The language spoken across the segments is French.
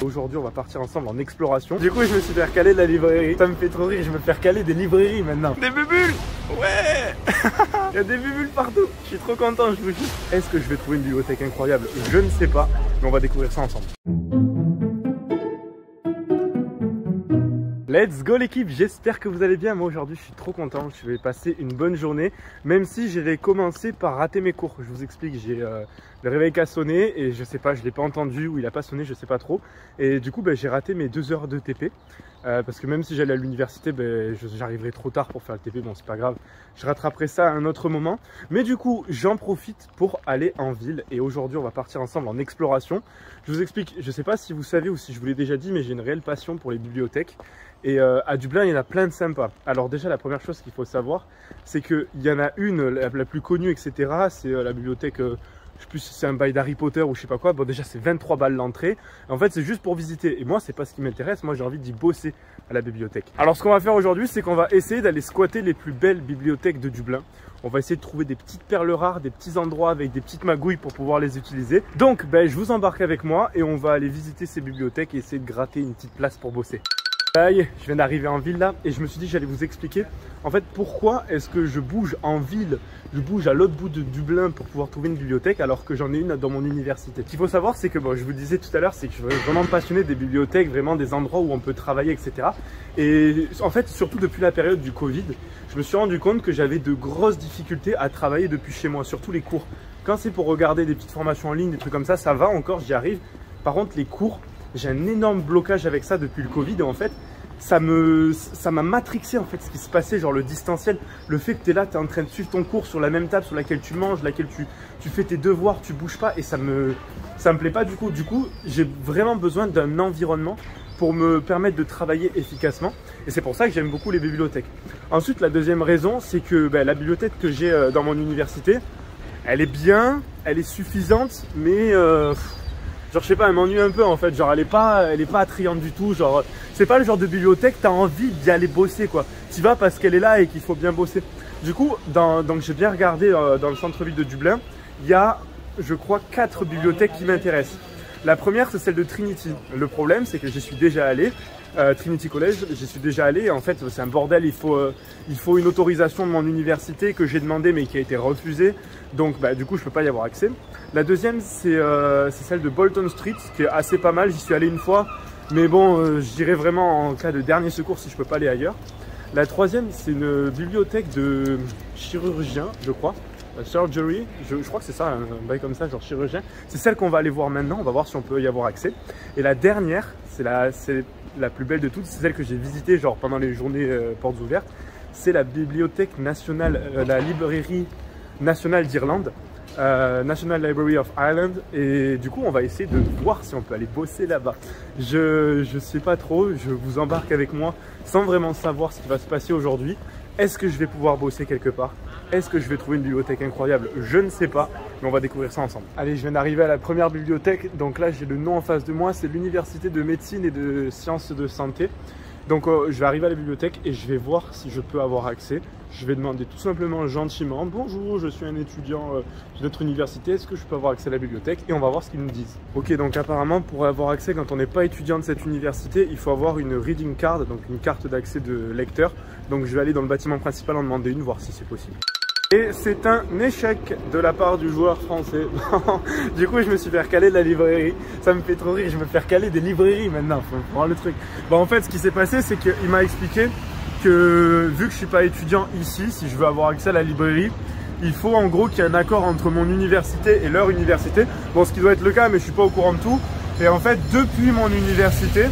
Aujourd'hui on va partir ensemble en exploration. Du coup je me suis fait recaler de la librairie. Ça me fait trop rire, je me fais recaler des librairies maintenant. Des bubules. Ouais. Il y a des bubules partout. Je suis trop content, je vous jure. Est-ce que je vais trouver une bibliothèque incroyable? Je ne sais pas, mais on va découvrir ça ensemble. Let's go l'équipe, j'espère que vous allez bien. Moi aujourd'hui je suis trop content, je vais passer une bonne journée. Même si j'ai commencé par rater mes cours. Je vous explique, j'ai le réveil qui a sonné et je sais pas, je l'ai pas entendu ou il a pas sonné, je sais pas trop. Et du coup j'ai raté mes 2 heures de TP. Parce que même si j'allais à l'université, j'arriverai trop tard pour faire le TP, bon c'est pas grave. Je rattraperai ça à un autre moment. Mais du coup j'en profite pour aller en ville. Et aujourd'hui on va partir ensemble en exploration. Je vous explique, je sais pas si vous savez ou si je vous l'ai déjà dit, mais j'ai une réelle passion pour les bibliothèques. Et à Dublin, il y en a plein de sympas. Alors déjà, la première chose qu'il faut savoir, c'est qu'il y en a une, la plus connue, etc. C'est la bibliothèque, je sais plus si c'est un bail d'Harry Potter ou je sais pas quoi. Bon déjà, c'est 23 balles l'entrée. En fait, c'est juste pour visiter. Et moi, c'est pas ce qui m'intéresse. Moi, j'ai envie d'y bosser à la bibliothèque. Alors, ce qu'on va faire aujourd'hui, c'est qu'on va essayer d'aller squatter les plus belles bibliothèques de Dublin. On va essayer de trouver des petites perles rares, des petits endroits avec des petites magouilles pour pouvoir les utiliser. Donc, je vous embarque avec moi et on va aller visiter ces bibliothèques et essayer de gratter une petite place pour bosser. Je viens d'arriver en ville là et je me suis dit que j'allais vous expliquer en fait pourquoi est-ce que je bouge en ville, je bouge à l'autre bout de Dublin pour pouvoir trouver une bibliothèque alors que j'en ai une dans mon université. Ce qu'il faut savoir c'est que je vous disais tout à l'heure, c'est que je suis vraiment passionné des bibliothèques, vraiment des endroits où on peut travailler, etc. Et en fait surtout depuis la période du Covid, je me suis rendu compte que j'avais de grosses difficultés à travailler depuis chez moi, surtout les cours. Quand c'est pour regarder des petites formations en ligne, des trucs comme ça va encore, j'y arrive. Par contre les cours, j'ai un énorme blocage avec ça depuis le Covid et en fait ça m'a matrixé en fait ce qui se passait, genre le distanciel, le fait que tu es là, tu es en train de suivre ton cours sur la même table sur laquelle tu manges, laquelle tu fais tes devoirs, tu bouges pas et ça me plaît pas du coup. Du coup, j'ai vraiment besoin d'un environnement pour me permettre de travailler efficacement et c'est pour ça que j'aime beaucoup les bibliothèques. Ensuite, la deuxième raison, c'est que la bibliothèque que j'ai dans mon université, elle est bien, elle est suffisante, mais genre je sais pas, elle m'ennuie un peu en fait, genre elle est pas attrayante du tout, genre c'est pas le genre de bibliothèque t'as envie d'y aller bosser quoi. T'y vas parce qu'elle est là et qu'il faut bien bosser. Du coup, donc j'ai bien regardé dans le centre-ville de Dublin, il y a je crois 4 bibliothèques qui m'intéressent. La première c'est celle de Trinity. Le problème c'est que j'y suis déjà allé, Trinity College, j'y suis déjà allé et en fait c'est un bordel, il faut une autorisation de mon université que j'ai demandé mais qui a été refusée. Donc du coup je peux pas y avoir accès. La deuxième c'est celle de Bolton Street qui est assez pas mal, j'y suis allé une fois. Mais bon j'irai vraiment en cas de dernier secours si je peux pas aller ailleurs. La troisième c'est une bibliothèque de chirurgien je crois. Surgery, je crois que c'est ça, un bail comme ça, genre chirurgien. C'est celle qu'on va aller voir maintenant, on va voir si on peut y avoir accès. Et la dernière, c'est la plus belle de toutes, c'est celle que j'ai visitée genre pendant les journées portes ouvertes. C'est la bibliothèque nationale, la librairie nationale d'Irlande, National Library of Ireland. Et du coup, on va essayer de voir si on peut aller bosser là-bas. Je sais pas trop, je vous embarque avec moi sans vraiment savoir ce qui va se passer aujourd'hui. Est-ce que je vais pouvoir bosser quelque part? Est-ce que je vais trouver une bibliothèque incroyable? Je ne sais pas, mais on va découvrir ça ensemble. Allez, je viens d'arriver à la première bibliothèque. Donc là, j'ai le nom en face de moi. C'est l'Université de médecine et de sciences de santé. Donc je vais arriver à la bibliothèque et je vais voir si je peux avoir accès. Je vais demander tout simplement gentiment: bonjour, je suis un étudiant de notre université, est-ce que je peux avoir accès à la bibliothèque? Et on va voir ce qu'ils nous disent. Ok, donc apparemment pour avoir accès quand on n'est pas étudiant de cette université, il faut avoir une reading card, donc une carte d'accès de lecteur. Donc je vais aller dans le bâtiment principal en demander une, voir si c'est possible. Et c'est un échec de la part du joueur français. Du coup, je me suis fait recaler de la librairie. Ça me fait trop rire, je me fais recaler des librairies maintenant, faut voir le truc. Bon, en fait, ce qui s'est passé, c'est qu'il m'a expliqué que vu que je suis pas étudiant ici, si je veux avoir accès à la librairie, il faut en gros qu'il y ait un accord entre mon université et leur université. Bon, ce qui doit être le cas, mais je suis pas au courant de tout. Et en fait, depuis mon université,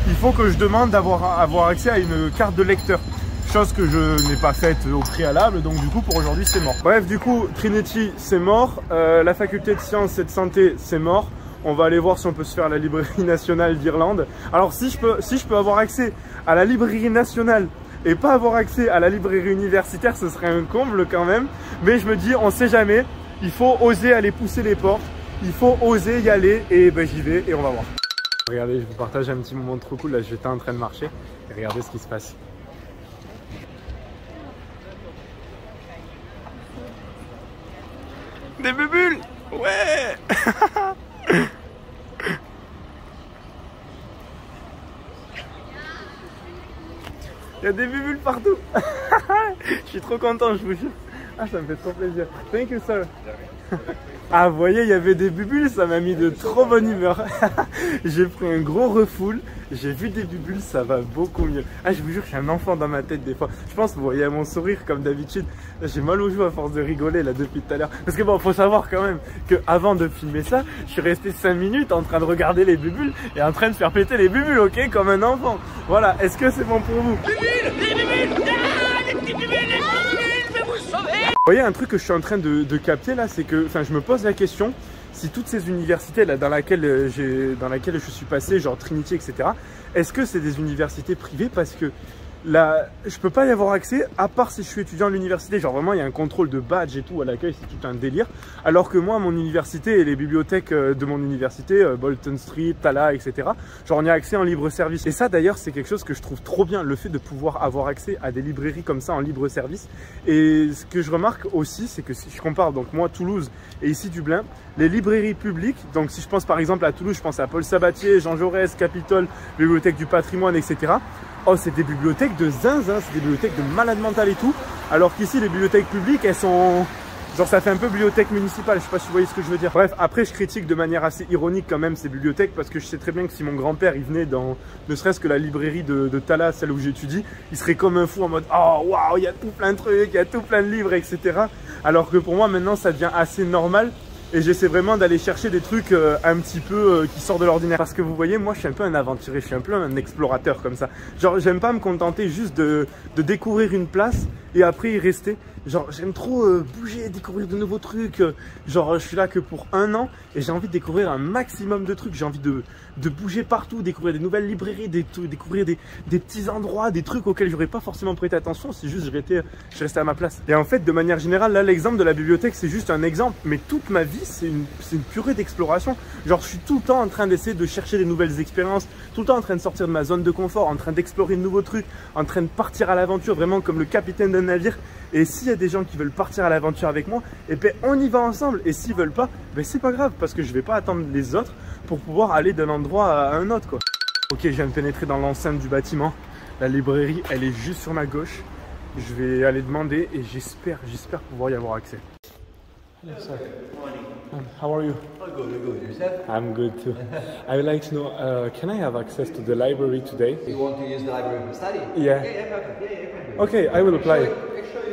il faut que je demande avoir accès à une carte de lecteur. Chose que je n'ai pas faite au préalable, donc du coup pour aujourd'hui c'est mort. Bref, du coup Trinity c'est mort, la faculté de sciences et de santé c'est mort. On va aller voir si on peut se faire la librairie nationale d'Irlande. Alors si je peux avoir accès à la librairie nationale et pas avoir accès à la librairie universitaire, ce serait un comble quand même. Mais je me dis, on sait jamais, il faut oser aller pousser les portes, il faut oser y aller et j'y vais et on va voir. Regardez, je vous partage un petit moment trop cool, là j'étais en train de marcher et regardez ce qui se passe. Des bubules! Ouais! Il y a des bulles partout. Je suis trop content, je vous jure. Ah, ça me fait trop plaisir. Thank you, sir. Ah, vous voyez, il y avait des bulles, ça m'a mis de trop bonne humeur. J'ai pris un gros refoul, j'ai vu des bulles, ça va beaucoup mieux. Ah, je vous jure, je suis un enfant dans ma tête des fois. Je pense que vous voyez mon sourire comme d'habitude. J'ai mal aux joues à force de rigoler là depuis tout à l'heure. Parce que bon, faut savoir quand même que avant de filmer ça, je suis resté 5 minutes en train de regarder les bulles et en train de faire péter les bulles, ok, comme un enfant. Voilà, est-ce que c'est bon pour vous? Les bulles, les petits bulles, je vais vous sauver. Vous voyez, un truc que je suis en train de capter là, c'est que, enfin, je me pose la question si toutes ces universités là dans laquelle je suis passé, genre Trinity, etc., est-ce que c'est des universités privées? Parce que là, je peux pas y avoir accès à part si je suis étudiant à l'université. Genre vraiment, il y a un contrôle de badge et tout à l'accueil, c'est tout un délire. Alors que moi, mon université et les bibliothèques de mon université, Bolton Street, Tala, etc., genre on y a accès en libre service. Et ça d'ailleurs, c'est quelque chose que je trouve trop bien, le fait de pouvoir avoir accès à des librairies comme ça en libre service. Et ce que je remarque aussi, c'est que si je compare donc moi Toulouse et ici Dublin, les librairies publiques, donc si je pense par exemple à Toulouse, je pense à Paul Sabatier, Jean Jaurès, Capitole, Bibliothèque du patrimoine, etc. Oh, c'est des bibliothèques de zinzin, c'est des bibliothèques de malade mental et tout. Alors qu'ici, les bibliothèques publiques, elles sont... Genre, ça fait un peu bibliothèque municipale, je sais pas si vous voyez ce que je veux dire. Bref, après, je critique de manière assez ironique quand même ces bibliothèques parce que je sais très bien que si mon grand-père, il venait dans ne serait-ce que la librairie de Tala, celle où j'étudie, il serait comme un fou en mode « Oh, waouh, il y a tout plein de trucs, il y a tout plein de livres, etc. » Alors que pour moi, maintenant, ça devient assez normal. Et j'essaie vraiment d'aller chercher des trucs un petit peu qui sortent de l'ordinaire. Parce que vous voyez, moi je suis un peu un aventurier, je suis un peu un explorateur comme ça. Genre j'aime pas me contenter juste de découvrir une place et après y rester. Genre j'aime trop bouger, découvrir de nouveaux trucs. Genre je suis là que pour 1 an et j'ai envie de découvrir un maximum de trucs. J'ai envie de bouger partout, découvrir des nouvelles librairies, découvrir des petits endroits, des trucs auxquels j'aurais pas forcément prêté attention si juste je restais à ma place. Et en fait, de manière générale, là l'exemple de la bibliothèque c'est juste un exemple, mais toute ma vie c'est une purée d'exploration. Genre je suis tout le temps en train d'essayer de chercher des nouvelles expériences, tout le temps en train de sortir de ma zone de confort, en train d'explorer de nouveaux trucs, en train de partir à l'aventure vraiment comme le capitaine d'un navire. Et s'il y a des gens qui veulent partir à l'aventure avec moi, et ben on y va ensemble. Et s'ils veulent pas, ben c'est pas grave parce que je vais pas attendre les autres pour pouvoir aller d'un endroit à un autre quoi. Ok, je viens de pénétrer dans l'enceinte du bâtiment. La librairie, elle est juste sur ma gauche. Je vais aller demander et j'espère pouvoir y avoir accès. Hello, sir. How are you? I'm good. Yourself? I'm good too. I would like to know, can I have access to the library today? You want to use the library for study? Yeah. Yeah, perfect. Yeah, Okay, I will apply.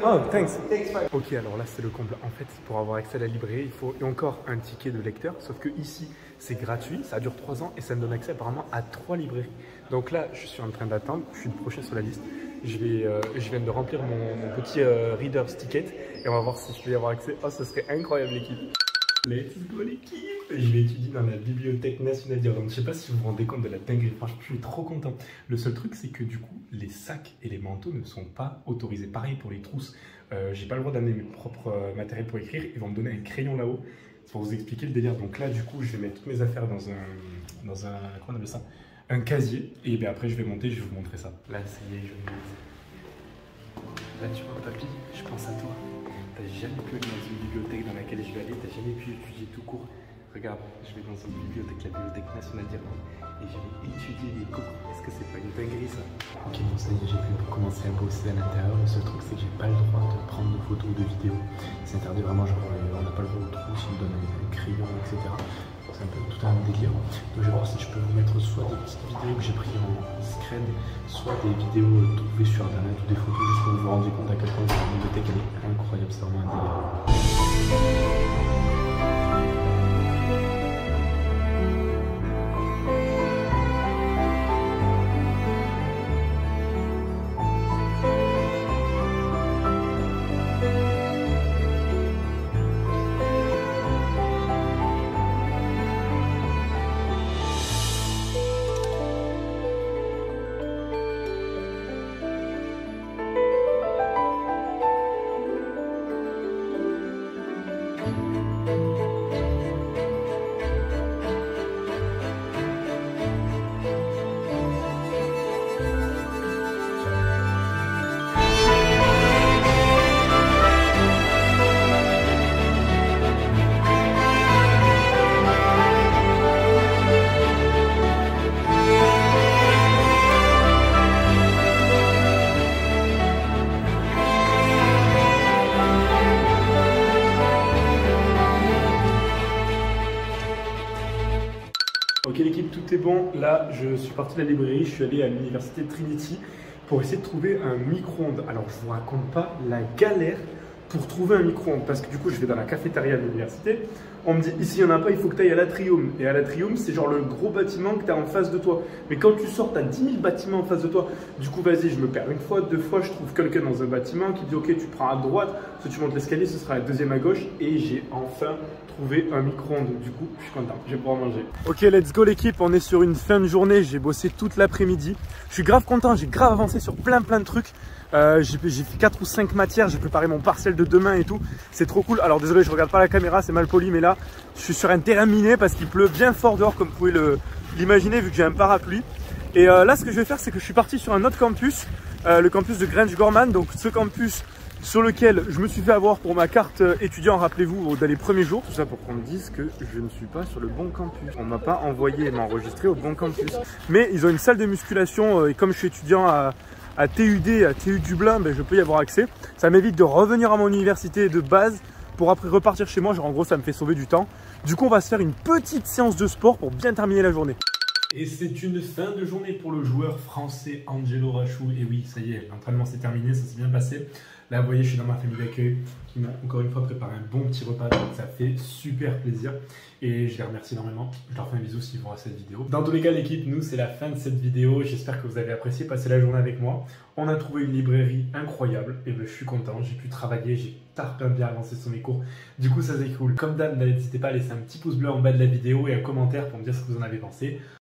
Oh, thanks. Thanks, fine. Ok, alors là c'est le comble. En fait, pour avoir accès à la librairie, il faut encore un ticket de lecteur. Sauf que ici, c'est gratuit, ça dure 3 ans et ça me donne accès apparemment à 3 librairies. Donc là, je suis en train d'attendre, je suis le prochain sur la liste. Je viens de remplir mon petit reader's ticket et on va voir si je peux y avoir accès. Oh, ce serait incroyable l'équipe. Let's go l'équipe. Je vais étudier dans la Bibliothèque nationale d'Irlande. Je sais pas si vous vous rendez compte de la dinguerie. Franchement, je suis trop content. Le seul truc, c'est que du coup, les sacs et les manteaux ne sont pas autorisés. Pareil pour les trousses. J'ai pas le droit d'amener mes propres matériels pour écrire. Ils vont me donner un crayon là-haut pour vous expliquer le délire. Donc là, du coup, je vais mettre toutes mes affaires dans un comment on appelle ça, un casier. Et bien après, je vais monter. Je vais vous montrer ça. Là, ça y est, je monte. Là, tu vois, papy, je pense à toi. T'as jamais pu aller dans une bibliothèque dans laquelle je vais aller, t'as jamais pu étudier tout court. Regarde, je vais dans une bibliothèque, la Bibliothèque nationale d'Irlande, et je vais étudier les cours. Est-ce que c'est pas une dinguerie ça? Ok, bon, ça y est, j'ai pu commencer à bosser à l'intérieur. Le seul truc, c'est que j'ai pas le droit de prendre de photos ou de vidéos. C'est interdit vraiment, genre, on n'a pas le droit au trou, si on donne un crayon, etc. C'est un peu tout un délire. Donc je vais voir si je peux vous mettre soit des petites vidéos que j'ai prises en scred, soit des vidéos trouvées sur internet ou des photos juste pour vous rendre compte à quel point cette bibliothèque elle est incroyable, c'est vraiment un délire. l'équipe, tout est bon. Là, je suis parti de la librairie, je suis allé à l'université Trinity pour essayer de trouver un micro-ondes. Alors, je vous raconte pas la galère pour trouver un micro-ondes parce que du coup, je vais dans la cafétéria de l'université. On me dit, ici, il n'y en a pas, il faut que tu ailles à l'Atrium. Et à l'Atrium, c'est genre le gros bâtiment que tu as en face de toi. Mais quand tu sors, tu as 10 000 bâtiments en face de toi. Du coup, vas-y, je me perds une fois, deux fois, je trouve quelqu'un dans un bâtiment qui dit, ok, tu prends à droite, si tu montes l'escalier, ce sera la deuxième à gauche. Et j'ai enfin trouvé un micro-ondes. Du coup, je suis content, je vais pouvoir manger. Ok, let's go l'équipe, on est sur une fin de journée. J'ai bossé toute l'après-midi. Je suis grave content, j'ai grave avancé sur plein de trucs. J'ai fait 4 ou 5 matières, j'ai préparé mon partiel de demain et tout. C'est trop cool. Alors désolé, je regarde pas la caméra, c'est mal poli, mais là, je suis sur un terrain miné parce qu'il pleut bien fort dehors, comme vous pouvez l'imaginer, vu que j'ai un parapluie. Et là, ce que je vais faire, c'est que je suis parti sur un autre campus, le campus de Grange-Gorman. Donc ce campus sur lequel je me suis fait avoir pour ma carte étudiant, rappelez-vous, dans les premiers jours. Tout ça pour qu'on me dise que je ne suis pas sur le bon campus. On m'a pas envoyé m'enregistrer au bon campus. Mais ils ont une salle de musculation et comme je suis étudiant à TUD, à TU Dublin, ben, je peux y avoir accès. Ça m'évite de revenir à mon université de base pour après repartir chez moi. Genre en gros, ça me fait sauver du temps. Du coup, on va se faire une petite séance de sport pour bien terminer la journée. Et c'est une fin de journée pour le joueur français Angelo Rachou. Et oui, ça y est, l'entraînement s'est terminé, ça s'est bien passé. Là, vous voyez, je suis dans ma famille d'accueil qui m'a encore une fois préparé un bon petit repas. Donc ça fait super plaisir. Et je les remercie énormément. Je leur fais un bisou s'ils vont à cette vidéo. Dans tous les cas, l'équipe, nous, c'est la fin de cette vidéo. J'espère que vous avez apprécié passer la journée avec moi. On a trouvé une librairie incroyable. Et ben, je suis content. J'ai pu travailler. J'ai tarpin bien avancé sur mes cours. Du coup, ça c'est cool. Comme d'hab, n'hésitez pas à laisser un petit pouce bleu en bas de la vidéo et un commentaire pour me dire ce que vous en avez pensé.